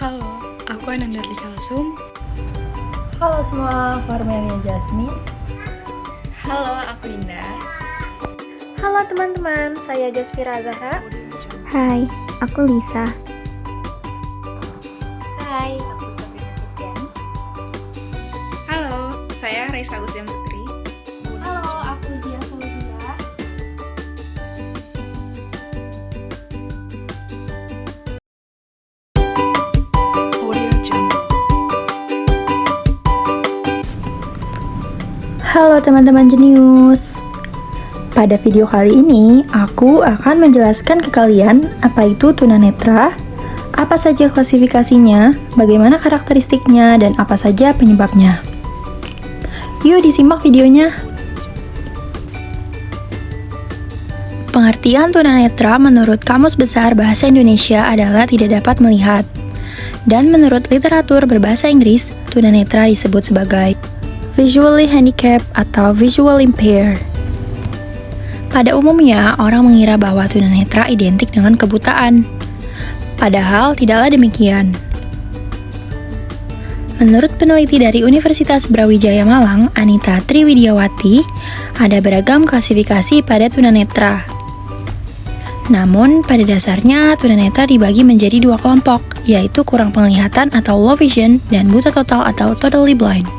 Halo, aku Ananda Kalsum. Halo semua, Farmelia Jasmine. Halo, aku Indah. Halo teman-teman, saya Jasfira Zahra. Hai, aku Lisa. Hai, aku Sabrina Septian. Halo, saya Raisa Agustin Putri. Halo, aku Zia Fauzia. Audio Jungle. Halo teman-teman jenius. Pada video kali ini, aku akan menjelaskan ke kalian apa itu tunanetra, apa saja klasifikasinya, bagaimana karakteristiknya, dan apa saja penyebabnya. Yuk disimak videonya. Pengertian tunanetra menurut Kamus Besar Bahasa Indonesia adalah tidak dapat melihat. Dan menurut literatur berbahasa Inggris, tunanetra disebut sebagai visually handicapped atau visual impaired. Pada umumnya, orang mengira bahwa tunanetra identik dengan kebutaan. Padahal tidaklah demikian. Menurut peneliti dari Universitas Brawijaya Malang, Anita Triwidiawati, ada beragam klasifikasi pada tunanetra. Namun, pada dasarnya tunanetra dibagi menjadi dua kelompok, yaitu kurang penglihatan atau low vision dan buta total atau totally blind.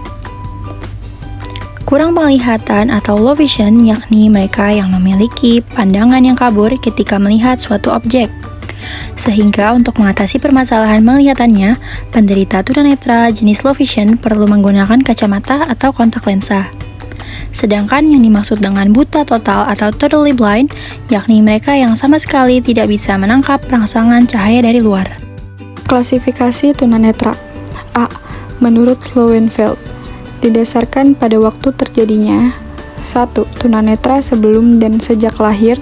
Kurang penglihatan atau low vision yakni mereka yang memiliki pandangan yang kabur ketika melihat suatu objek. Sehingga untuk mengatasi permasalahan penglihatannya, penderita tunanetra jenis low vision perlu menggunakan kacamata atau kontak lensa. Sedangkan yang dimaksud dengan buta total atau totally blind, yakni mereka yang sama sekali tidak bisa menangkap rangsangan cahaya dari luar. Klasifikasi tunanetra. A. Menurut Lowenfeld, didasarkan pada waktu terjadinya 1. Tunanetra sebelum dan sejak lahir,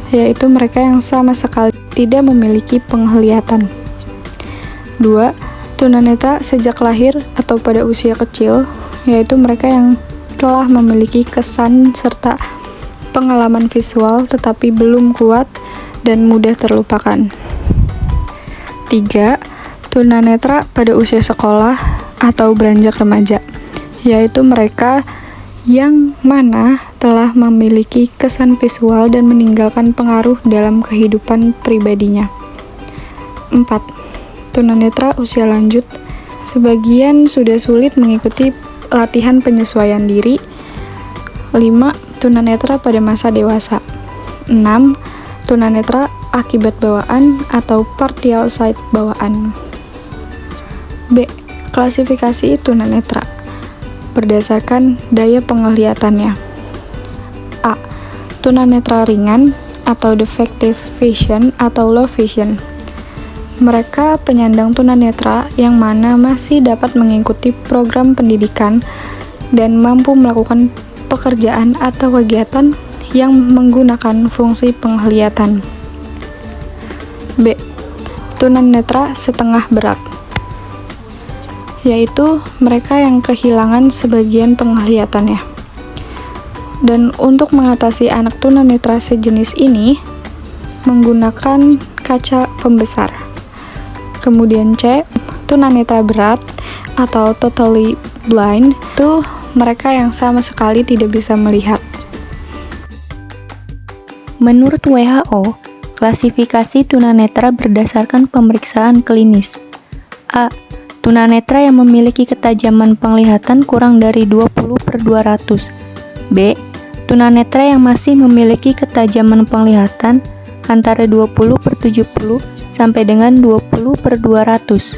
yaitu mereka yang sama sekali tidak memiliki penglihatan. 2. Tunanetra sejak lahir atau pada usia kecil, yaitu mereka yang telah memiliki kesan serta pengalaman visual tetapi belum kuat dan mudah terlupakan. 3. Tunanetra pada usia sekolah atau beranjak remaja, yaitu mereka yang mana telah memiliki kesan visual dan meninggalkan pengaruh dalam kehidupan pribadinya. 4. Tunanetra usia lanjut, sebagian sudah sulit mengikuti latihan penyesuaian diri. 5. Tunanetra pada masa dewasa. 6. Tunanetra akibat bawaan atau partial sight bawaan. B. Klasifikasi tunanetra berdasarkan daya penglihatannya. A. Tunanetra ringan atau defective vision atau low vision. Mereka penyandang tunanetra yang mana masih dapat mengikuti program pendidikan dan mampu melakukan pekerjaan atau kegiatan yang menggunakan fungsi penglihatan. B. Tunanetra setengah berat, yaitu mereka yang kehilangan sebagian penglihatannya. Dan untuk mengatasi anak tunanetra sejenis ini, menggunakan kaca pembesar. Kemudian C, tunanetra berat atau totally blind, itu mereka yang sama sekali tidak bisa melihat. Menurut WHO, klasifikasi tunanetra berdasarkan pemeriksaan klinis. A. Tunanetra yang memiliki ketajaman penglihatan kurang dari 20/200. B. Tunanetra yang masih memiliki ketajaman penglihatan antara 20/70 sampai dengan 20/200.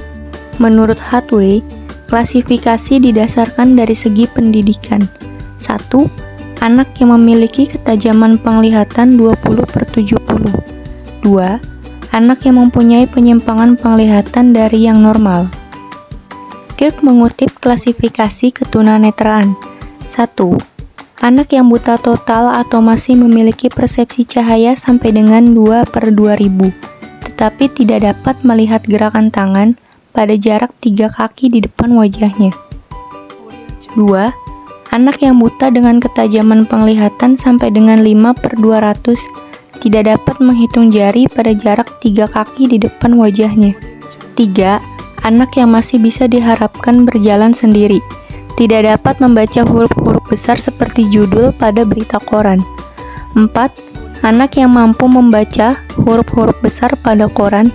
Menurut Hathaway, klasifikasi didasarkan dari segi pendidikan. 1. Anak yang memiliki ketajaman penglihatan 20/70. 2. Anak yang mempunyai penyimpangan penglihatan dari yang normal. Kirk mengutip klasifikasi ketunanetraan. 1. Anak yang buta total atau masih memiliki persepsi cahaya sampai dengan 2/2000, tetapi tidak dapat melihat gerakan tangan pada jarak 3 kaki di depan wajahnya. 2. Anak yang buta dengan ketajaman penglihatan sampai dengan 5/200, tidak dapat menghitung jari pada jarak 3 kaki di depan wajahnya. 3. anak yang masih bisa diharapkan berjalan sendiri, tidak dapat membaca huruf-huruf besar seperti judul pada berita koran. 4. Anak yang mampu membaca huruf-huruf besar pada koran,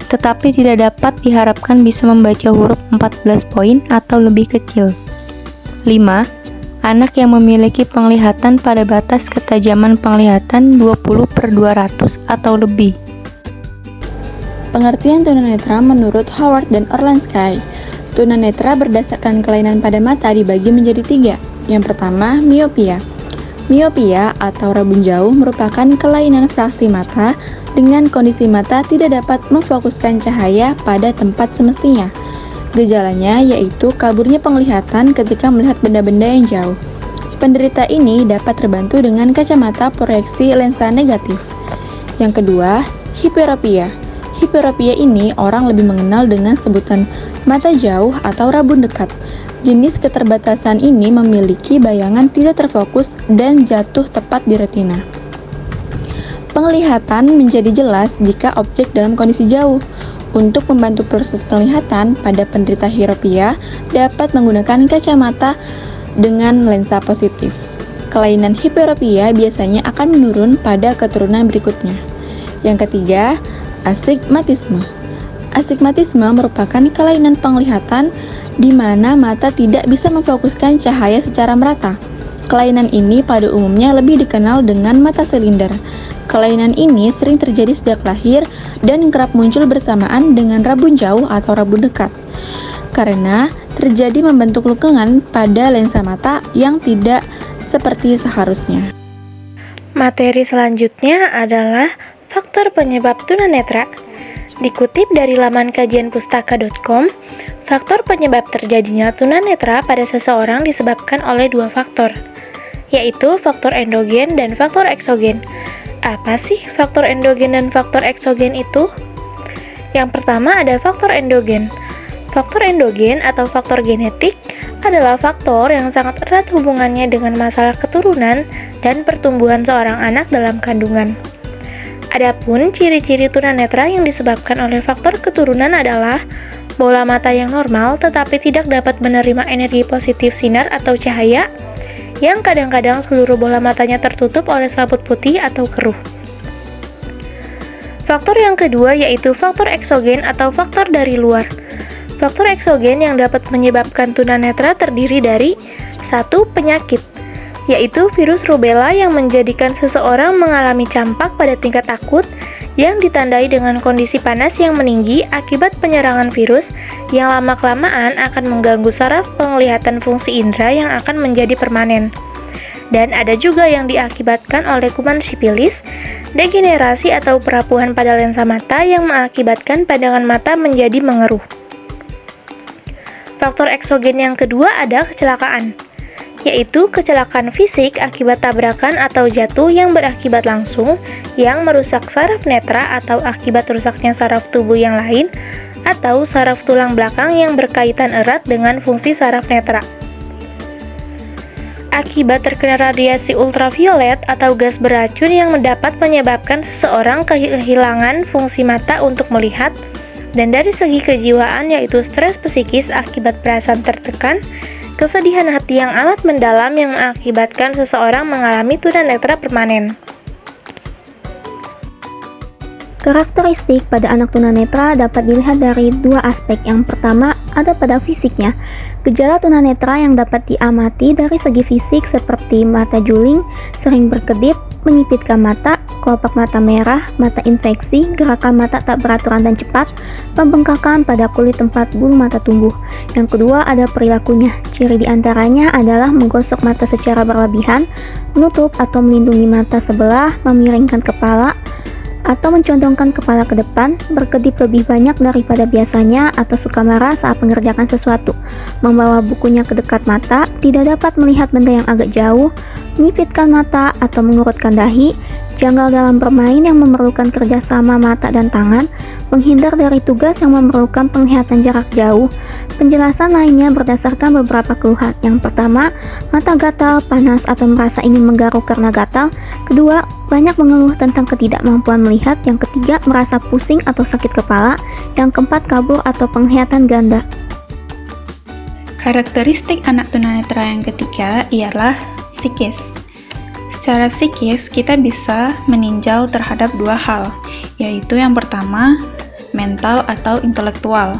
tetapi tidak dapat diharapkan bisa membaca huruf 14 poin atau lebih kecil. 5. Anak yang memiliki penglihatan pada batas ketajaman penglihatan 20/200 atau lebih. Pengertian tunanetra menurut Howard dan Orlansky. Tunanetra berdasarkan kelainan pada mata dibagi menjadi 3. Yang pertama, miopia. Miopia atau rabun jauh merupakan kelainan fraksi mata dengan kondisi mata tidak dapat memfokuskan cahaya pada tempat semestinya. Gejalanya yaitu kaburnya penglihatan ketika melihat benda-benda yang jauh. Penderita ini dapat terbantu dengan kacamata proyeksi lensa negatif. Yang kedua, hiperopia. Hiperopia ini orang lebih mengenal dengan sebutan mata jauh atau rabun dekat. Jenis keterbatasan ini memiliki bayangan tidak terfokus dan jatuh tepat di retina. Penglihatan menjadi jelas jika objek dalam kondisi jauh. Untuk membantu proses penglihatan pada penderita hiperopia dapat menggunakan kacamata dengan lensa positif. Kelainan hiperopia biasanya akan menurun pada keturunan berikutnya. Yang ketiga, astigmatisme. Astigmatisme merupakan kelainan penglihatan di mana mata tidak bisa memfokuskan cahaya secara merata. Kelainan ini pada umumnya lebih dikenal dengan mata silinder. Kelainan ini sering terjadi sejak lahir dan kerap muncul bersamaan dengan rabun jauh atau rabun dekat, karena terjadi membentuk lukengan pada lensa mata yang tidak seperti seharusnya. Materi selanjutnya adalah faktor penyebab tunanetra. Dikutip dari laman kajianpustaka.com, faktor penyebab terjadinya tunanetra pada seseorang disebabkan oleh 2 faktor, yaitu faktor endogen dan faktor eksogen. Apa sih faktor endogen dan faktor eksogen itu? Yang pertama ada faktor endogen. Faktor endogen atau faktor genetik adalah faktor yang sangat erat hubungannya dengan masalah keturunan dan pertumbuhan seorang anak dalam kandungan. Adapun ciri-ciri tunanetra yang disebabkan oleh faktor keturunan adalah bola mata yang normal tetapi tidak dapat menerima energi positif sinar atau cahaya, yang kadang-kadang seluruh bola matanya tertutup oleh selaput putih atau keruh. Faktor yang kedua yaitu faktor eksogen atau faktor dari luar. Faktor eksogen yang dapat menyebabkan tunanetra terdiri dari 1. Penyakit, yaitu virus rubella yang menjadikan seseorang mengalami campak pada tingkat akut yang ditandai dengan kondisi panas yang meninggi akibat penyerangan virus yang lama-kelamaan akan mengganggu saraf penglihatan fungsi indera yang akan menjadi permanen. Dan ada juga yang diakibatkan oleh kuman sipilis, degenerasi atau perapuhan pada lensa mata yang mengakibatkan pandangan mata menjadi mengeruh. Faktor eksogen yang kedua ada kecelakaan, yaitu kecelakaan fisik akibat tabrakan atau jatuh yang berakibat langsung yang merusak saraf netra atau akibat rusaknya saraf tubuh yang lain atau saraf tulang belakang yang berkaitan erat dengan fungsi saraf netra. Akibat terkena radiasi ultraviolet atau gas beracun yang dapat menyebabkan seseorang kehilangan fungsi mata untuk melihat, dan dari segi kejiwaan yaitu stres psikis akibat perasaan tertekan, kesedihan hati yang amat mendalam yang mengakibatkan seseorang mengalami tunanetra permanen. Karakteristik pada anak tunanetra dapat dilihat dari 2 aspek. Yang pertama ada pada fisiknya. Gejala tunanetra yang dapat diamati dari segi fisik seperti mata juling, sering berkedip, menyipitkan mata, kelopak mata merah, mata infeksi, gerakan mata tak beraturan dan cepat, pembengkakan pada kulit tempat bulu mata tumbuh. Yang kedua ada perilakunya. Ciri diantaranya adalah menggosok mata secara berlebihan, menutup atau melindungi mata sebelah, memiringkan kepala, atau mencondongkan kepala ke depan, berkedip lebih banyak daripada biasanya, atau suka marah saat mengerjakan sesuatu, membawa bukunya ke dekat mata, tidak dapat melihat benda yang agak jauh, menyipitkan mata atau mengurutkan dahi, janggal dalam bermain yang memerlukan kerjasama mata dan tangan, menghindar dari tugas yang memerlukan penglihatan jarak jauh. Penjelasan lainnya berdasarkan beberapa keluhan. Yang pertama, mata gatal, panas, atau merasa ingin menggaruk karena gatal. Kedua, banyak mengeluh tentang ketidakmampuan melihat. Yang ketiga, merasa pusing atau sakit kepala. Yang keempat, kabur atau penglihatan ganda. Karakteristik anak tunanetra yang ketiga ialah psikis. Secara psikis, kita bisa meninjau terhadap dua hal, yaitu yang pertama, mental atau intelektual.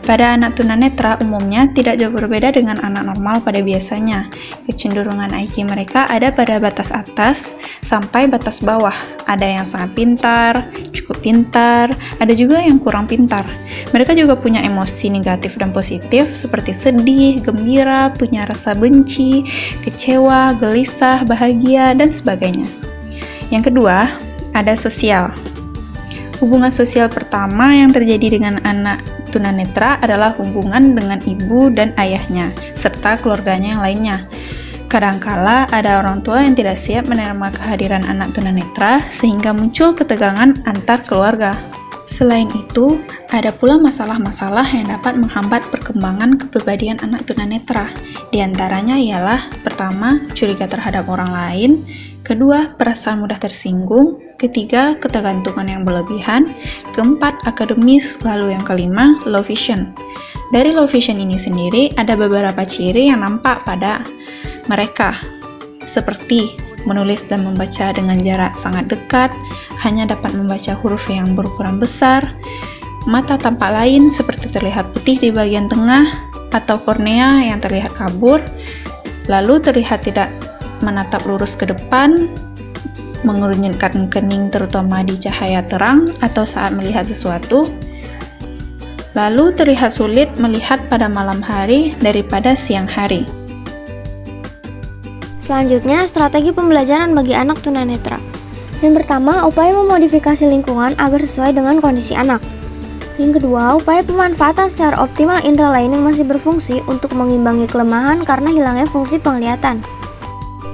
Pada anak tunanetra umumnya tidak jauh berbeda dengan anak normal pada biasanya. Kecenderungan IQ mereka ada pada batas atas sampai batas bawah. Ada yang sangat pintar, cukup pintar, ada juga yang kurang pintar. Mereka juga punya emosi negatif dan positif seperti sedih, gembira, punya rasa benci, kecewa, gelisah, bahagia, dan sebagainya. Yang kedua, ada sosial. Hubungan sosial pertama yang terjadi dengan anak tunanetra adalah hubungan dengan ibu dan ayahnya, serta keluarganya yang lainnya. Kadangkala ada orang tua yang tidak siap menerima kehadiran anak tunanetra, sehingga muncul ketegangan antar keluarga. Selain itu, ada pula masalah-masalah yang dapat menghambat perkembangan kepribadian anak tunanetra. Di antaranya ialah, pertama, curiga terhadap orang lain, kedua, perasaan mudah tersinggung, ketiga, ketergantungan yang berlebihan, keempat, akademis, lalu yang kelima, low vision. Dari low vision ini sendiri, ada beberapa ciri yang nampak pada mereka, seperti menulis dan membaca dengan jarak sangat dekat, hanya dapat membaca huruf yang berukuran besar, mata tampak lain seperti terlihat putih di bagian tengah, atau kornea yang terlihat kabur, lalu terlihat tidak menatap lurus ke depan, mengerunyutkan kening terutama di cahaya terang atau saat melihat sesuatu, lalu terlihat sulit melihat pada malam hari daripada siang hari. Selanjutnya, strategi pembelajaran bagi anak tunanetra. Yang pertama, upaya memodifikasi lingkungan agar sesuai dengan kondisi anak. Yang kedua, upaya pemanfaatan secara optimal indera lain yang masih berfungsi untuk mengimbangi kelemahan karena hilangnya fungsi penglihatan.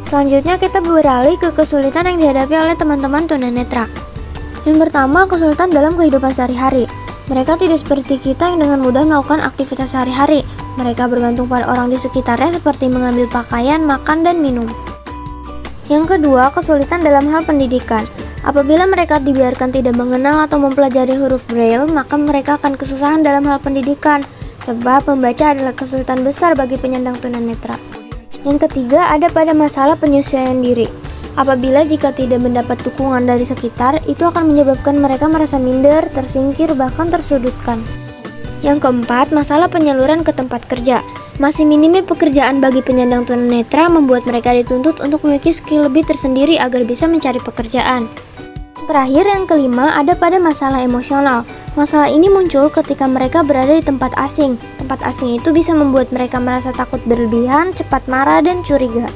Selanjutnya, kita beralih ke kesulitan yang dihadapi oleh teman-teman tunanetra. Yang pertama, kesulitan dalam kehidupan sehari-hari. Mereka tidak seperti kita yang dengan mudah melakukan aktivitas sehari-hari. Mereka bergantung pada orang di sekitarnya seperti mengambil pakaian, makan, dan minum. Yang kedua, kesulitan dalam hal pendidikan. Apabila mereka dibiarkan tidak mengenal atau mempelajari huruf Braille, maka mereka akan kesusahan dalam hal pendidikan, sebab membaca adalah kesulitan besar bagi penyandang tunanetra. Yang ketiga, ada pada masalah penyesuaian diri. Apabila jika tidak mendapat dukungan dari sekitar, itu akan menyebabkan mereka merasa minder, tersingkir, bahkan tersudutkan. Yang keempat, masalah penyaluran ke tempat kerja. Masih minimnya pekerjaan bagi penyandang tunanetra membuat mereka dituntut untuk memiliki skill lebih tersendiri agar bisa mencari pekerjaan. Terakhir, yang kelima, ada pada masalah emosional. Masalah ini muncul ketika mereka berada di tempat asing. Tempat asing itu bisa membuat mereka merasa takut berlebihan, cepat marah, dan curiga.